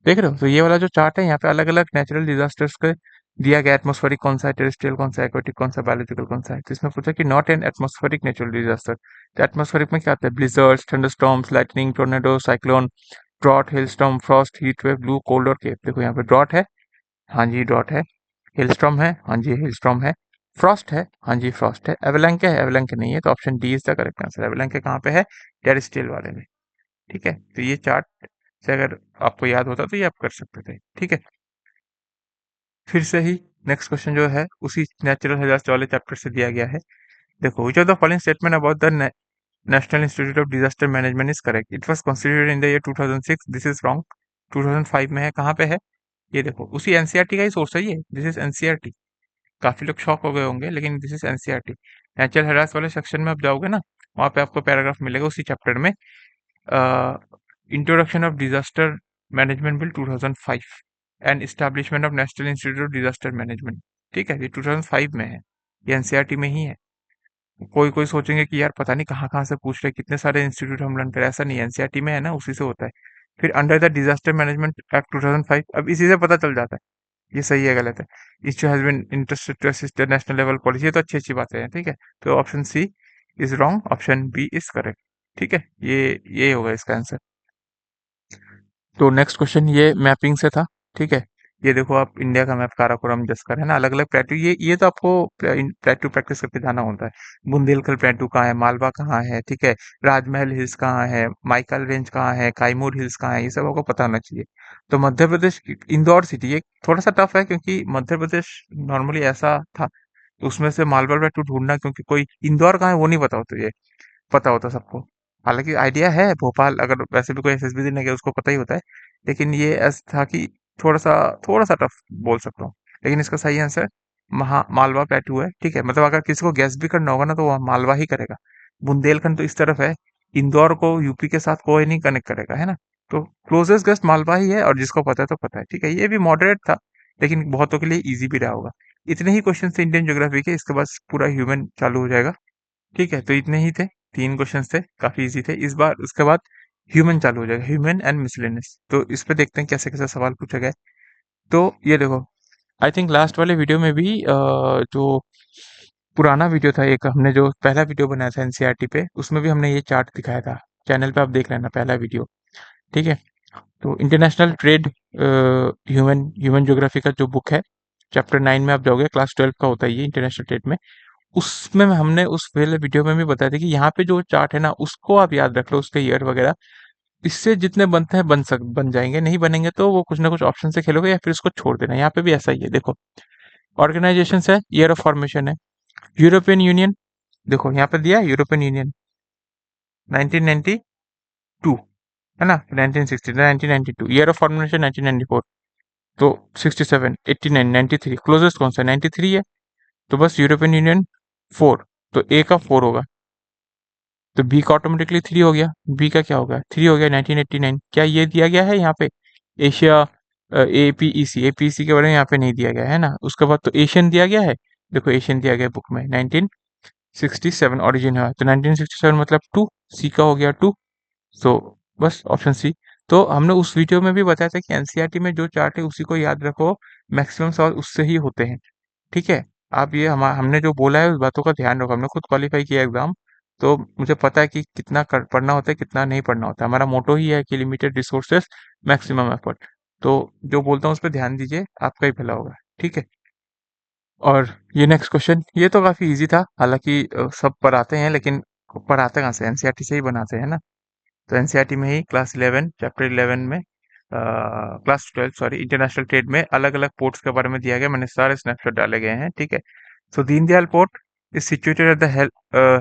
देख रहे हो? तो ये वाला जो चार्ट है, यहाँ पे अलग अलग नेचुरल डिजास्टर्स के दिया गया, एटमॉस्फेरिक कौन सा है, टेरेस्ट्रियल कौन सा है, एक्वेटिक कौन सा, बायोलॉजिकल कौन सा है। तो इसमें पूछा कि not an atmospheric natural disaster. तो एटमॉस्फेरिक में क्या आता है? Blizzards, thunderstorms, lightning, tornado, cyclone, drought, hailstorm, frost, heat wave, ब्लू, कोल्ड और केप। देखो यहाँ पे ड्रॉट है, हाँ जी ड्रॉट है। हेलस्टॉर्म है, हाँ जी हेलस्टॉर्म है। फ्रॉस्ट है, हाँ जी फ्रॉस्ट है। एवलांक है, एवलांक नहीं है, तो option D is the correct answer. Avalanche कहाँ पे है? टेरेस्ट्रियल वाले में। ठीक है। तो ये चार्ट से अगर आपको याद होता तो ये आप कर सकते थे। ठीक है। फिर से ही नेक्स्ट क्वेश्चन जो है उसी नेचुरल हैजार्ड्स वाले चैप्टर से दिया गया है। देखो, which of the following statement about the national institute of disaster management is correct? It was constituted in the year 2006, this is wrong. 2005 में है, कहाँ पे है? ये देखो, उसी एनसीईआरटी का ही सोर्स है ये, दिस इज एनसीईआरटी। काफी लोग शॉक हो गए होंगे, लेकिन this is NCERT. Natural hazards वाले सेक्शन में आप जाओगे ना, वहाँ पे आपको पैराग्राफ मिलेगा उसी चैप्टर में, introduction of disaster management bill 2005 and establishment of national institute of disaster management. ठीक है, ये 2005 में है, ये एनसीईआरटी में ही है। कोई कोई सोचेंगे कि यार पता नहीं कहाँ कहाँ से पूछ रहे, कितने सारे इंस्टीट्यूट हम रन करें। ऐसा नहीं है, एनसीईआरटी में है ना, उसी से होता है। फिर under the disaster management act 2005, अब इसी से पता चल जाता है ये सही है गलत है। Issue has been interested to assist the national level policy, ये तो अच्छी अच्छी बातें हैं। ठीक है। तो option C is wrong, option B is correct. ठीक है, ये होगा इसका आंसर। तो नेक्स्ट क्वेश्चन ये मैपिंग से था। ठीक है। ये देखो, आप इंडिया का मैप काराकोरम जस्कर है ना, अलग अलग प्लेटू, ये तो आपको प्लेटू प्रैक्टिस करके जाना होता है। बुंदेलखंड प्लेटू कहाँ है, मालवा कहाँ है, ठीक है, राजमहल हिल्स कहाँ है, माइकल रेंज कहाँ है, काइमूर हिल्स कहाँ है, ये सब आपको पता होना चाहिए। तो मध्य प्रदेश इंदौर सिटी, ये थोड़ा सा टफ है क्योंकि मध्य प्रदेश नॉर्मली ऐसा था, तो उसमें से मालवा प्लेटू ढूंढना, क्योंकि कोई इंदौर कहाँ है वो नहीं पता होता, ये पता होता सबको। हालांकि आइडिया है, भोपाल अगर वैसे भी कोई एसएसबी देने गया उसको पता ही होता है, लेकिन ये ऐसा था कि थोड़ा सा थोड़ा सा टफ बोल सकता हूँ। लेकिन इसका सही आंसर महा मालवा प्लेटू है। ठीक है, मतलब अगर किसी को गैस भी करना होगा ना तो वह मालवा ही करेगा। बुंदेलखंड तो इस तरफ है, इंदौर को यूपी के साथ कोई नहीं कनेक्ट करेगा, है ना। तो क्लोजेस्ट गेस्ट मालवा ही है, और जिसको पता है तो पता है। ठीक है, ये भी मॉडरेट था, लेकिन बहुतों के लिए इजी भी रहा होगा। इतने ही क्वेश्चन थे इंडियन ज्योग्राफी के, इसके बाद पूरा ह्यूमन चालू हो जाएगा। ठीक है, तो इतने ही थे, तीन क्वेश्चंस थे, काफी इजी थे। इस बार उसके बाद ह्यूमन चालू हो जाएगा, ह्यूमन एंड मिसलेनियस। तो इस पे देखते हैं कैसे कैसे सवाल पूछे गए। तो ये देखो, आई थिंक लास्ट वाले वीडियो में भी जो पुराना वीडियो था, एक हमने जो पहला वीडियो बनाया था एनसीईआरटी पे, उसमें भी हमने ये चार्ट दिखाया था। चैनल पे आप देख लेना पहला वीडियो। ठीक है। तो international trade human human geography का जो बुक है, चैप्टर 9 में आप जाओगे, क्लास 12 का होता है ये इंटरनेशनल ट्रेड में। उसमें हमने उस पहले वीडियो में भी बताया था कि यहाँ पे जो चार्ट है ना, उसको आप याद रख लो, उसके ईयर वगैरह। इससे जितने बनते हैं बन जाएंगे, नहीं बनेंगे तो वो कुछ ना कुछ ऑप्शन से खेलोगे या फिर उसको छोड़ देना। यहाँ पे भी ऐसा ही है, देखो ऑर्गेनाइजेशन है, ईयर ऑफ फॉर्मेशन है, यूरोपियन यूनियन, देखो यहाँ पे दिया है यूरोपियन यूनियन 1992, है ना, 1960, 1992, ईयर ऑफ फॉर्मेशन 1994, तो 67, 89, 93, क्लोजेस्ट कौन सा 93 है, तो बस यूरोपियन यूनियन 4, तो ए का 4 होगा, तो बी का ऑटोमेटिकली 3 हो गया, बी का क्या होगा 3 हो गया 1989। क्या ये दिया गया है यहाँ पे एशिया, एपीईसी के बारे में यहाँ पे नहीं दिया गया है ना। उसके बाद तो एशियन दिया गया है, देखो एशियन दिया गया है बुक में 1967 ओरिजिन है, तो 1967 मतलब 2, सी का हो गया 2, सो बस ऑप्शन सी। तो हमने उस वीडियो में भी बताया था कि एनसीईआरटी में जो चार्ट है उसी को याद रखो, मैक्सिमम सवाल उससे ही होते हैं, ठीक है। आप ये हमने जो बोला है उस बातों का ध्यान रखो, हमने खुद क्वालिफाई किया एग्जाम, तो मुझे पता है कि कितना पढ़ना होता है कितना नहीं पढ़ना होता है। हमारा मोटो ही है कि लिमिटेड रिसोर्सेस मैक्सिमम एफर्ट, तो जो बोलता हूँ उस पर ध्यान दीजिए, आपका ही भला होगा, ठीक है। और ये नेक्स्ट क्वेश्चन, ये तो काफी इजी था, हालांकि सब पढ़ाते हैं लेकिन पढ़ाते कहाँ से, एनसीईआरटी से ही बनाते हैं ना। तो एनसीईआरटी में ही क्लास 11 चैप्टर 11 में क्लास 12 सॉरी इंटरनेशनल ट्रेड में अलग अलग पोर्ट्स के बारे में दिया गया, मैंने सारे स्नैपशॉट डाले गए हैं, ठीक है। So Deendayal port is situated at the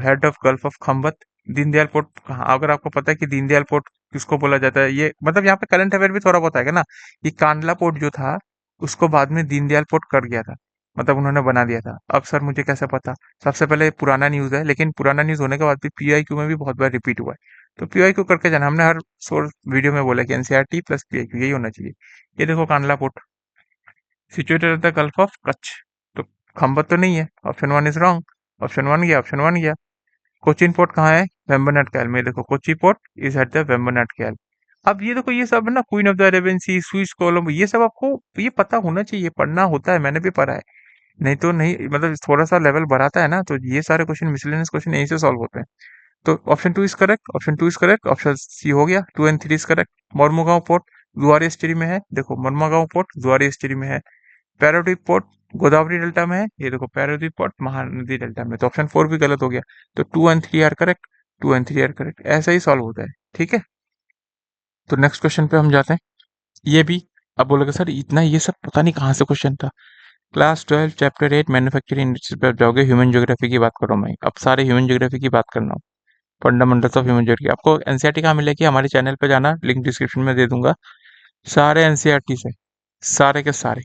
head of gulf of Khambhat. Deendayal port कहाँ, अगर आपको पता है कि दीनदयाल पोर्ट किसको बोला जाता है, ये मतलब यहाँ पे करंट अफेयर भी थोड़ा बहुत आएगा ना। ये कांडला पोर्ट जो था उसको बाद में दीनदयाल पोर्ट कर गया था, मतलब उन्होंने बना दिया था। अब सर मुझे कैसे पता, सबसे पहले पुराना न्यूज है, लेकिन पुराना न्यूज होने के बाद भी पीआईक्यू में भी बहुत बार रिपीट हुआ है, तो पीआईक्यू करके जाना। हमने हर सोर्स वीडियो में बोला कि एनसीईआरटी प्लस पीआईक्यू यही होना चाहिए। ये देखो Kandla port situated at the gulf of Kutch, तो खंबत तो नहीं है, option one is wrong, option one गया, ऑप्शन वन गया। कोचिन पोर्ट कहाँ है, वेम्बनाड कैल में, देखो Kochi port is at the Vembanad Kayal. अब ये देखो ये सब है ना, queen of the Arabian sea, Swiss Colombo, ये सब आपको ये पता होना चाहिए, पढ़ना होता है, मैंने भी पढ़ा है। नहीं तो नहीं, मतलब थोड़ा सा लेवल बढ़ाता है ना, तो ये सारे क्वेश्चन मिसलेनियस क्वेश्चन यहीं से सॉल्व होते हैं। तो option two is correct, option two is correct, option C हो गया, two and three is correct. Mormugao port Zuari estuary में है, देखो मोरमुगांव पोर्ट जुआरी एस्टेरी में है। पैरादीप पोर्ट गोदावरी डेल्टा में है, ये देखो पैरादीप पोर्ट महानदी डेल्टा में, तो ऑप्शन फोर भी गलत हो गया। तो two and three are correct, two and three are correct, ऐसा ही सॉल्व होता है, ठीक है। तो नेक्स्ट क्वेश्चन पे हम जाते हैं, ये भी अब बोलोगे सर इतना ये सब पता नहीं कहाँ से क्वेश्चन था। क्लास 12 चैप्टर 8 मैन्युफैक्चरिंग इंडस्ट्री पे आप जाओगे, ह्यूमन ज्योग्राफी की बात करो, मैं अब सारे ह्यूमन ज्योग्राफी की बात करना हूँ। फंडामेंटल्स ऑफ ह्यूमन ज्योग्राफी आपको एनसीईआरटी कहाँ मिलेगी, हमारे चैनल पे जाना, लिंक डिस्क्रिप्शन में दे दूंगा। सारे एनसीईआरटी से, सारे के सारे,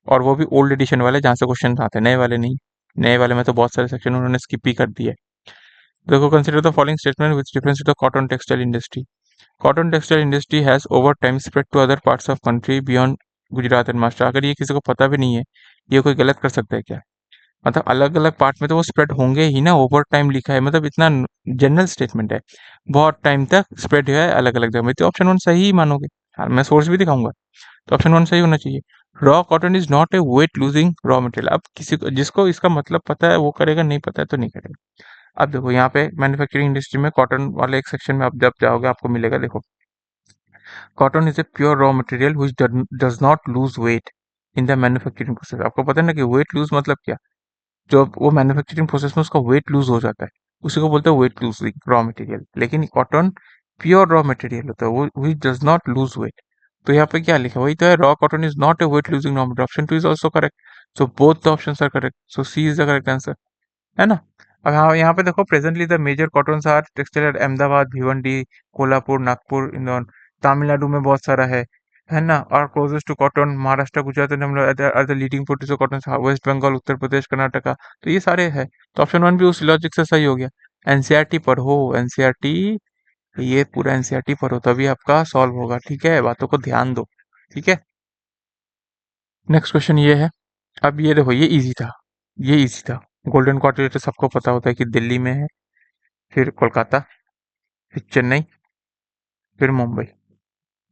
और वो भी ओल्ड एडिशन वाले जहाँ से क्वेश्चन आते हैं, नए वाले नहीं। नए वाले में तो बहुत सारे सेक्शन उन्होंने स्किप ही कर दिए। देखो consider the following statement with reference to the cotton textile industry. Cotton textile industry has over time spread to other parts of country beyond Gujarat and Maharashtra. अगर ये किसी को पता भी नहीं है, ये कोई गलत कर सकता है क्या, मतलब अलग अलग पार्ट में तो वो स्प्रेड होंगे ही ना, ओवर टाइम लिखा है मतलब इतना जनरल स्टेटमेंट है, बहुत टाइम तक स्प्रेड हुआ है अलग अलग जगह में, तो ऑप्शन वन सही ही मानोगे। हाँ, मैं सोर्स भी दिखाऊंगा, तो ऑप्शन वन सही होना चाहिए। Raw cotton is not a weight losing raw material. अब किसी को जिसको इसका मतलब पता है वो करेगा, नहीं पता है तो नहीं करेगा। अब देखो यहाँ पे मैन्युफैक्चरिंग इंडस्ट्री में कॉटन वाले एक सेक्शन में आप जब जाओगे आपको मिलेगा, देखो cotton is a pure raw material which does not lose wait in the manufacturing process. आपको पता है ना कि वेट लूज मतलब क्या, जो वो मैन्युफैक्चरिंग प्रोसेस में उसका वेट लूज हो जाता है, उसी को बोलते हैं वेट लूजिंग रॉ मटेरियल। लेकिन कॉटन प्योर रॉ मटेरियल होता है, वो which does not lose weight. तो यहाँ पे क्या लिखा है, वही तो है, raw cotton is not a weight losing raw material. Option two is also correct, so both the options are correct, so C is the correct answer, है ना। अब हाँ यहाँ पे देखो presently the major cottons are textile eight Ahmedabad, Bhiwandi, Kolhapur, Nagpur, Indore. Tamil Nadu में बहुत सारा है ना। और closest to cotton Maharashtra, Gujarat and are the leading producer cotton, West Bengal, Uttar Pradesh, Karnataka, तो ये सारे है। तो ऑप्शन वन भी उस लॉजिक से सही हो गया। एनसीईआरटी पढ़ो, एनसीईआरटी, ये पूरा एनसीईआरटी पढ़ो तभी आपका सॉल्व होगा, ठीक है, बातों को ध्यान दो, ठीक है। नेक्स्ट क्वेश्चन ये है, अब ये देखो ये इजी था, ये इजी था। गोल्डन क्वाड्रिलेटर सबको पता होता है कि दिल्ली में है, फिर कोलकाता, फिर चेन्नई, फिर मुंबई,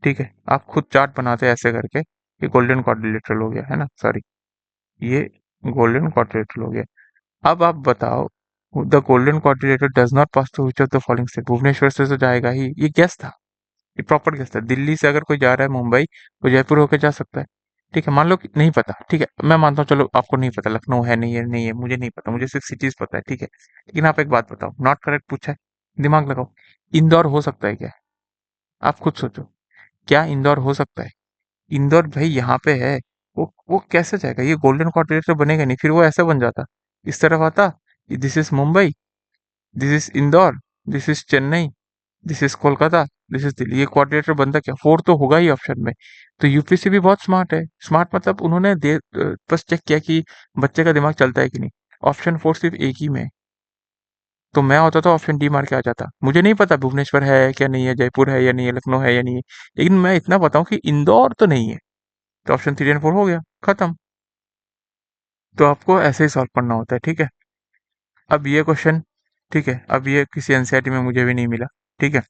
ठीक है। आप खुद चार्ट बनाते हैं ऐसे करके, ये गोल्डन क्वाड्रिलेटरल हो गया, है ना, सॉरी, ये गोल्डन क्वाड्रिलेटरल हो गया। अब आप बताओ, the golden quadrilateral does not pass through which of the following state. Bhubaneswar से तो जाएगा ही, ये गेस था, ये प्रॉपर गेस था। दिल्ली से अगर कोई जा रहा है मुंबई, तो जयपुर होकर जा सकता है, ठीक है। मान लो कि नहीं पता, ठीक है, मैं मानता हूँ, चलो आपको नहीं पता, लखनऊ है नहीं है, नहीं है, मुझे नहीं पता, मुझे सिर्फ सिटीज पता है, ठीक है। लेकिन आप एक बात बताओ, नॉट करेक्ट पूछा है, दिमाग लगाओ, इंदौर हो सकता है क्या, आप खुद सोचो, क्या इंदौर हो सकता है? इंदौर भाई यहाँ पे है। वो कैसे जाएगा? ये गोल्डन क्वाड्रिलेटरल बनेगा नहीं, फिर वो ऐसा बन जाता, इस तरफ आता, this is Mumbai, this is Indore, this is Chennai, this is Kolkata, this is Delhi. ये क्वाड्रिलेटरल बनता क्या? फोर तो होगा ही ऑप्शन में। तो यूपीएससी भी बहुत स्मार्ट है। स्मार्ट मतलब उन्होंने बस चेक किया कि बच्चे का दिमाग चलता है कि नहीं। ऑप्शन फोर सिर्फ एक ही में है। तो मैं होता तो ऑप्शन डी मार के आ जाता। मुझे नहीं पता भुवनेश्वर है क्या नहीं है, जयपुर है या नहीं है, लखनऊ है या नहीं है, लेकिन मैं इतना बताऊं कि इंदौर तो नहीं है। तो ऑप्शन थ्री एंड फोर हो गया, खत्म। तो आपको ऐसे ही सॉल्व करना होता है, ठीक है। अब ये क्वेश्चन, ठीक है, अब ये किसी एनसीईआरटी में मुझे भी नहीं मिला, ठीक है।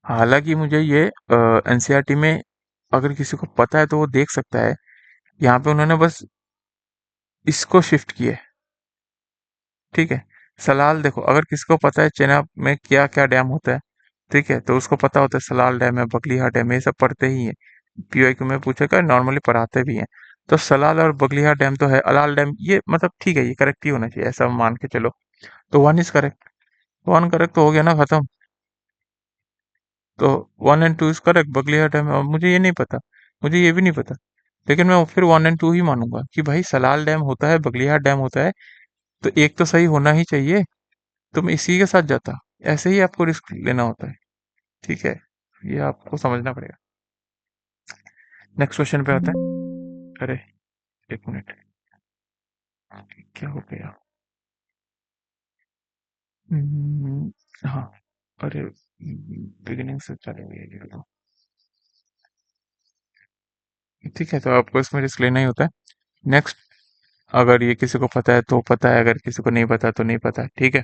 हालांकि मुझे ये एनसीईआरटी में अगर किसी को पता है तो वो देख सकता है। यहाँ पे उन्होंने बस इसको शिफ्ट किया है, ठीक है। सलाल देखो, अगर किसी को पता है चेनाब में क्या क्या डैम होता है, ठीक है, तो उसको पता होता है सलाल डैम है, बगलिहार डैम है, ये सब पढ़ते ही है। पीवाईक्यू में पूछेगा, नॉर्मली पढ़ाते भी हैं। तो सलाल और बगलिहार डैम तो है, अलाल डैम ये मतलब ठीक है, ये करेक्ट ही होना चाहिए, ऐसा मान के चलो। तो one is correct. One correct तो हो गया ना, खत्म। तो one and to is correct, Baglihar dam है। और मुझे ये नहीं पता, मुझे ये भी नहीं पता, लेकिन मैं फिर वन एंड टू ही मानूंगा कि भाई सलाल डैम होता है, बगलिहार डैम होता है, तो एक तो सही होना ही चाहिए। तो मैं इसी के साथ जाता। ऐसे ही आपको रिस्क लेना होता है, ठीक है। ये आपको समझना पड़ेगा। नेक्स्ट क्वेश्चन पे आते हैं। अरे, एक मिनट, क्या हो गया? हाँ, अरे, बिगिनिंग से चलेंगे ये तो। ठीक है, तो आपको इसमें रिस्क लेना ही होता है। नेक्स्ट, अगर ये किसी को पता है तो पता है, अगर किसी को नहीं पता तो नहीं पता है, ठीक है।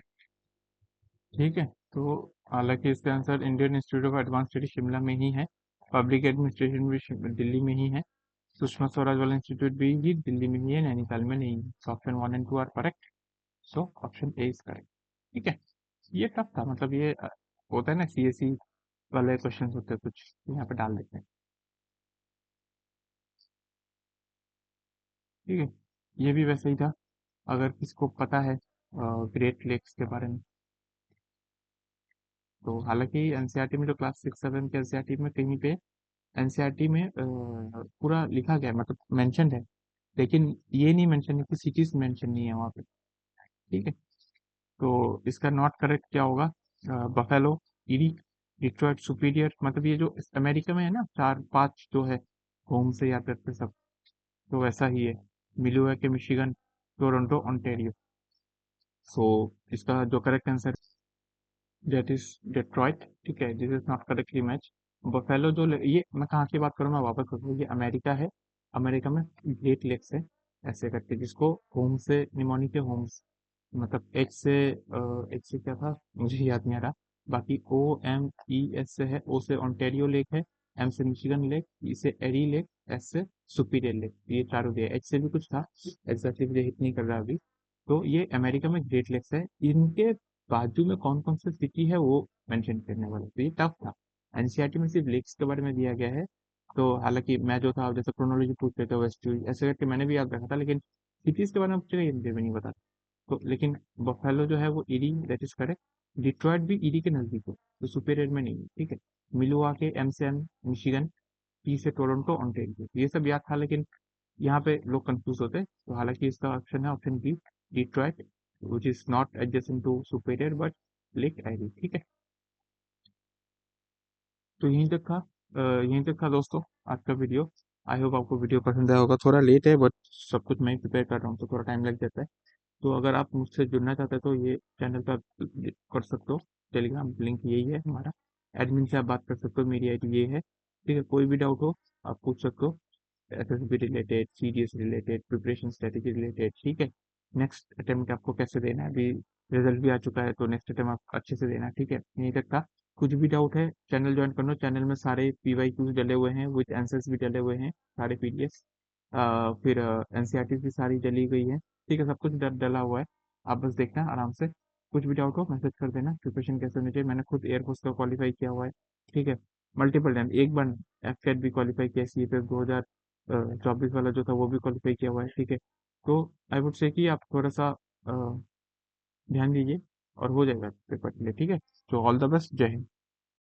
ठीक है, तो हालांकि इसका answer Indian institute of advance study Shimla में ही है। पब्लिक एडमिनिस्ट्रेशन भी दिल्ली में ही है। सुषमा स्वराज वाला इंस्टीट्यूट भी दिल्ली में ही है, नैनीताल में नहीं है। So option one and two are correct. So option A is correct. ठीक है। ये टफ था, मतलब ये होता है ना, सीएसई वाले क्वेश्चन होते हैं कुछ, तो यहाँ पे डाल देते हैं। ठीक है, ये भी वैसे ही था। अगर किसको पता है ग्रेट लेक्स के बारे में, तो हालांकि एनसीईआरटी में जो क्लास सिक्स सेवन के एनसीईआरटी में कहीं पे एनसीईआरटी में पूरा लिखा गया है, मतलब मेंशन है, लेकिन ये नहीं मेंशन है कि सिटीज मेंशन नहीं है वहाँ पे। ठीक है, तो इसका नॉट करेक्ट क्या होगा? बफेलो, ईरी, डिट्रॉइट, सुपीरियर, मतलब ये जो अमेरिका में है ना, चार पांच जो है, होम से याद करते सब, तो वैसा ही है। मिलुआ मिशिगन, टोरंटो, ओंटारियो। सो इसका जो correct answer, that is Detroit. ठीक है, this is not correctly match. Buffalo ये मैं कहाँ की बात करूँ, मैं वापस करूँ, ये अमेरिका है। अमेरिका में ग्रेट लेक्स है ऐसे करके, जिसको होम से निमोनी के होम्स, मतलब एच से क्या था मुझे याद नहीं आ रहा। बाकी OMES से है, ओ से ओंटेरियो लेक है, एम से मिशिगन लेक, ई से एरी लेक, एस से सुपीरियर लेक। ये चारों दिया, एच से भी कुछ था, एग्जैक्टली मुझे हिट नहीं कर रहा अभी। तो ये अमेरिका में ग्रेट लेक्स है। इनके बाजू में कौन कौन सी सिटी है वो मेंशन करने वाला, तो ये टफ था। एनसीईआरटी में सिर्फ लेक्स के बारे में दिया गया है। तो हालांकि मैं जो था, जैसे क्रोनोलॉजी पूछ रहे थे वेस्ट टू ऐसे करके मैंने भी याद रखा था, लेकिन सिटीज के बारे में मुझे ये मुझे भी नहीं पता। तो लेकिन बफेलो जो है वो Erie, that is correct. Detroit भी ईरी के नजदीक है, तो सुपीरियर में नहीं है, ठीक है। मिलुआके, एम से एम मिशिगन, टी से टोरंटो, ओंटारियो, ये सब याद था, लेकिन यहाँ पे लोग कंफ्यूज होते हैं। तो हालांकि इसका ऑप्शन है option B, Detroit, which is not adjacent to Superior but lake Erie, ठीक है। तो यहीं तक था दोस्तों आज का वीडियो। आई होप आपको वीडियो पसंद आया होगा। थोड़ा लेट है बट सब कुछ मैं प्रिपेयर कर रहा हूँ, तो थोड़ा टाइम लग जाता है। तो अगर आप मुझसे जुड़ना चाहते हैं तो ये चैनल पर आप कर सकते हो। टेलीग्राम लिंक यही है हमारा। एडमिन से आप बात कर सकते हो, मेरी आईडी ये है, ठीक है। कोई भी डाउट हो आप पूछ सकते हो, SSB related, CDS related, preparation strategy related, ठीक है। नेक्स्ट अटेम्प्ट आपको कैसे देना है, अभी रिजल्ट भी आ चुका है, तो नेक्स्ट अटेम्प्ट आप अच्छे से देना, ठीक है। यहीं तक था। कुछ भी डाउट है चैनल ज्वाइन कर लो, चैनल में सारे पीवाईक्यूज डले हुए हैं, विद आंसर्स भी डले हुए हैं, सारे पीडीएफ। फिर एनसीईआरटी भी सारी डली गई है, ठीक है। सब कुछ डला हुआ है, आप बस देखना आराम से। कुछ भी डाउट हो मैसेज कर देना। प्रिपरेशन कैसे होनी चाहिए, मैंने खुद एयरफोर्स का क्वालिफाई किया हुआ है, ठीक है। मल्टीपल टाइम, एक बार एफकेट भी क्वालिफाई किया, CFF 2024 वाला जो था वो भी क्वालिफाई किया हुआ है, ठीक है। तो आई वुड से कि आप थोड़ा सा ध्यान दीजिए और हो जाएगा पेपर के लिए, ठीक है। तो ऑल द बेस्ट, जय हिंद।